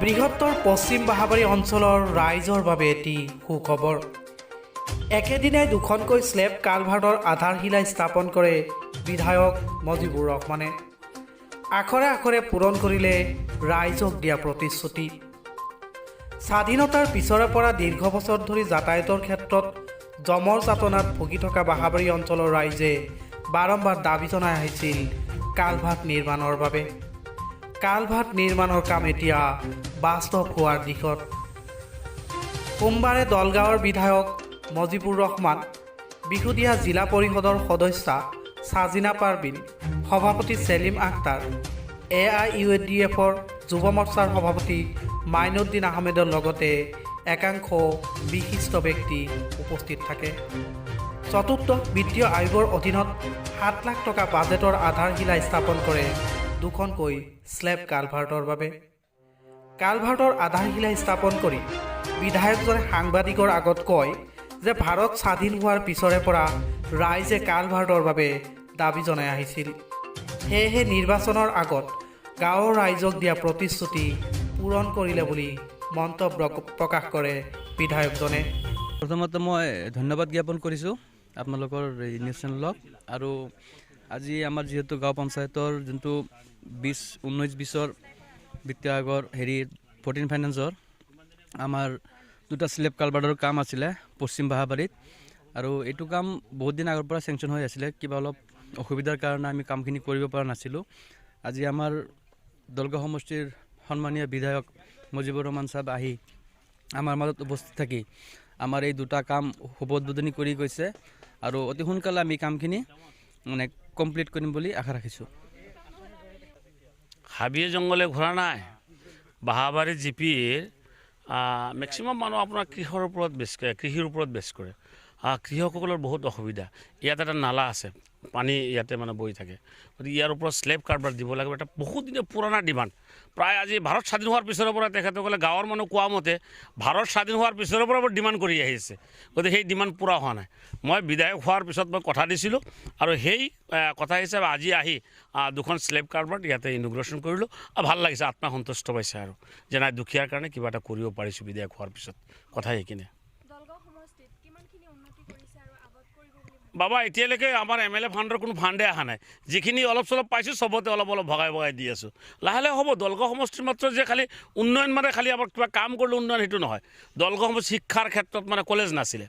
বৃহত্তৰ পশ্চিম বাহাবাৰী অঞ্চলৰ ৰাইজৰ বাবে এটি সুখবৰ। একেদিনাই দুখনকৈ স্লেব কালভাৰ্টৰ আধাৰশিলা স্থাপন কৰে বিধায়ক মজিবুৰ ৰহমানে। আখৰে আখৰে পূৰণ কৰিলে ৰাইজক দিয়া প্ৰতিশ্ৰুতি। স্বাধীনতাৰ পিছৰে পৰা দীৰ্ঘ বছৰ ধৰি যাতায়াতৰ ক্ষেত্ৰত জমৰ যাতনাত ভুগি থকা বাহাবাৰী অঞ্চলৰ ৰাইজে বাৰম্বাৰ দাবী জনাই আহিছিল কালভাৰ্ট নিৰ্মাণৰ বাবে। কালভাৰ্ট নিৰ্মাণৰ কাম এতিয়া বাস্তৱ হোৱাৰ দিশত। সোমবাৰে দলগাঁৱৰ বিধায়ক মজিবুৰ ৰহমান, বিহুদিয়া জিলা পৰিষদৰ সদস্যা ছাজিনা পাৰবিন, সভাপতি ছেলিম আখতাৰ, AIUDFৰ যুৱ মৰ্চাৰ সভাপতি মাইনুদ্দিন আহমেদৰ লগতে একাংশ বিশিষ্ট ব্যক্তি উপস্থিত থাকে। চতুৰ্থ বিত্তীয় আয়োগৰ অধীনত 7 লাখ টকা বাজেটৰ আধাৰশিলা স্থাপন কৰে দুখনকৈ স্লেব কালভাৰ্টৰ বাবে। কালভাৰ্টৰ আধাৰশিলা স্থাপন কৰি বিধায়কজনে সাংবাদিকৰ আগত কয় যে ভাৰত স্বাধীন হোৱাৰ পিছৰে পৰা ৰাইজে কালভাৰ্টৰ বাবে দাবী জনাই আহিছিল। সেয়েহে নিৰ্বাচনৰ আগত গাঁৱৰ ৰাইজক দিয়া প্ৰতিশ্ৰুতি পূৰণ কৰিলে বুলি মন্তব্য প্ৰকাশ কৰে বিধায়কজনে। প্ৰথমতে মই ধন্যবাদ জ্ঞাপন কৰিছোঁ আপোনালোকৰ নিউজ চেনেলক। আৰু আজি আমাৰ যিহেতু গাঁও পঞ্চায়তৰ যোনটো 19-20 বিত্তীয় আয়োগৰ 14 ফাইনেন্সৰ আমাৰ দুটা স্লেব কালভাৰ্টৰ কাম আছিলে পশ্চিম বাহাবাৰীত। আৰু এইটো কাম বহুত দিন আগৰ পৰা চেংচন হৈ আছিলে, কিবা অলপ অসুবিধাৰ কাৰণে আমি কামখিনি কৰিব পৰা নাছিলোঁ। আজি আমাৰ দলগাঁও সমষ্টিৰ সন্মানীয় বিধায়ক মজিবুৰ ৰহমান চাহাব আহি আমাৰ মাজত উপস্থিত থাকি আমাৰ এই দুটা কাম শুভ উদ্বোধনী কৰি গৈছে। আৰু অতি সোনকালে আমি কামখিনি কমপ্লিট কৰিম বুলি আশা ৰাখিছোঁ। হাবিয়ে জংঘলে ঘূৰা নাই। বাহাবাৰী জিপিৰ মেক্সিমাম মানুহ আপোনাৰ কৃষিৰ ওপৰত বেছ কৰে। কৃষকসকলৰ বহুত অসুবিধা। ইয়াত এটা নালা আছে, পানী ইয়াতে মানে বৈ থাকে। গতিকে ইয়াৰ ওপৰত স্লেব কালভাৰ্ট দিব লাগিব। এটা বহুত দিনৰ পুৰণা ডিমাণ্ড। প্ৰায় আজি ভাৰত স্বাধীন হোৱাৰ পিছৰে পৰা তেখেতসকলে গাঁৱৰ মানুহ কোৱা মতে ভাৰত স্বাধীন হোৱাৰ পিছৰে পৰা ডিমাণ্ড কৰি আহিছে। গতিকে সেই ডিমাণ্ড পূৰা হোৱা নাই। মই বিধায়ক হোৱাৰ পিছত মই কথা দিছিলোঁ আৰু সেই কথা হিচাপে আজি আহি দুখন স্লেব কালভাৰ্ট ইয়াতে ইনগ্ৰেশ্যন কৰিলোঁ। আৰু ভাল লাগিছে, আত্মসন্তুষ্ট পাইছে আৰু যে নাই দুখীয়াৰ কাৰণে কিবা এটা কৰিব পাৰিছোঁ বিধায়ক হোৱাৰ পিছত। কথা সেইখিনি। বাবা এতিয়ালৈকে আমাৰ MLA ফাণ্ডৰ কোনো ফাণ্ডে অহা নাই। যিখিনি অলপ চলপ পাইছোঁ চবতে অলপ অলপ ভগাই দি আছোঁ। লাহে লাহে হ'ব। দলগাঁও সমষ্টিৰ মাত্ৰ যে খালি উন্নয়ন মানে খালি আমাৰ কিবা কাম কৰিলে উন্নয়ন সেইটো নহয়। দলগাঁও সমষ্টি শিক্ষাৰ ক্ষেত্ৰত মানে কলেজ নাছিলে,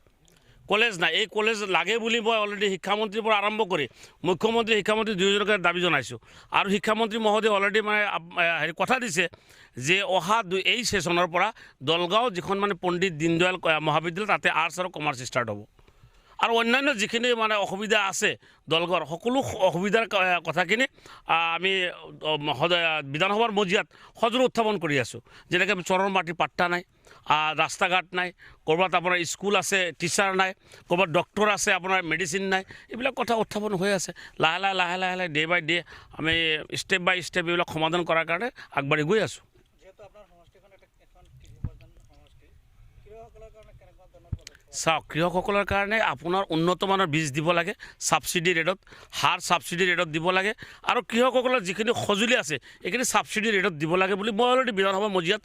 কলেজ নাই। এই কলেজ লাগে বুলি মই অলৰেডি শিক্ষামন্ত্ৰীৰ পৰা আৰম্ভ কৰি মুখ্যমন্ত্ৰী শিক্ষামন্ত্ৰী দুয়োজনকে দাবী জনাইছোঁ। আৰু শিক্ষামন্ত্ৰী মহোদয়ে অলৰেডি মানে কথা দিছে যে অহা এই ছেশ্যনৰ পৰা দলগাঁও যিখন মানে পণ্ডিত দীনদয়াল মহাবিদ্যালয় তাতে আৰ্টছ আৰু কমাৰ্চ ষ্টাৰ্ট হ'ব। আৰু অন্যান্য যিখিনি মানে অসুবিধা আছে দলগাঁৱৰ সকলো অসুবিধাৰ কথাখিনি আমি বিধানসভাৰ মজিয়াত সজোৰে উত্থাপন কৰি আছোঁ। যেনেকৈ চৰৰ মাটিৰ পাট্টা নাই, ৰাস্তা ঘাট নাই, ক'ৰবাত আপোনাৰ স্কুল আছে টিচাৰ নাই, ক'ৰবাত ডক্টৰ আছে আপোনাৰ মেডিচিন নাই। এইবিলাক কথা উত্থাপন হৈ আছে। লাহে লাহে ডে বাই ডে আমি ষ্টেপ বাই ষ্টেপ এইবিলাক সমাধান কৰাৰ কাৰণে আগবাঢ়ি গৈ আছোঁ। চাওক, কৃষকসকলৰ কাৰণে আপোনাৰ উন্নত মানৰ বীজ দিব লাগে, ছাবচিডি ৰেটত, সাৰ ছাবচিডি ৰেটত দিব লাগে। আৰু কৃষকসকলৰ যিখিনি সঁজুলি আছে এইখিনি ছাবচিডি ৰেটত দিব লাগে বুলি মই অলৰেডি বিধানসভা মজিয়াত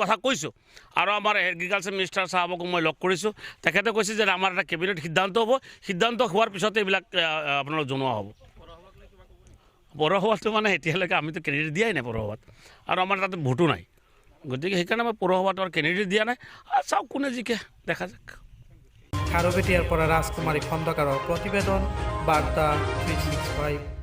কথা কৈছোঁ। আৰু আমাৰ এগ্ৰিকালচাৰ মিনিষ্টাৰ চাহাবকো মই লগ কৰিছোঁ। তেখেতে কৈছে যে আমাৰ এটা কেবিনেট সিদ্ধান্ত হ'ব, সিদ্ধান্ত হোৱাৰ পিছতে এইবিলাক আপোনালোক জনোৱা হ'ব। পৌৰসভাটো মানে এতিয়ালৈকে আমিতো ক্ৰেডিট দিয়াই নাই পৌৰসভাত, আৰু আমাৰ তাতে ভোটো নাই। গতিকে সেইকাৰণে মই পৌৰসভাটো আৰু ক্ৰেডিট দিয়া নাই। চাওক কোনে জিকে দেখা যাক। খাৰুপেটীয়াৰ পৰা ৰাজকুমাৰী খণ্ডকাৰৰ প্ৰতিবেদন, বাৰ্তা 365।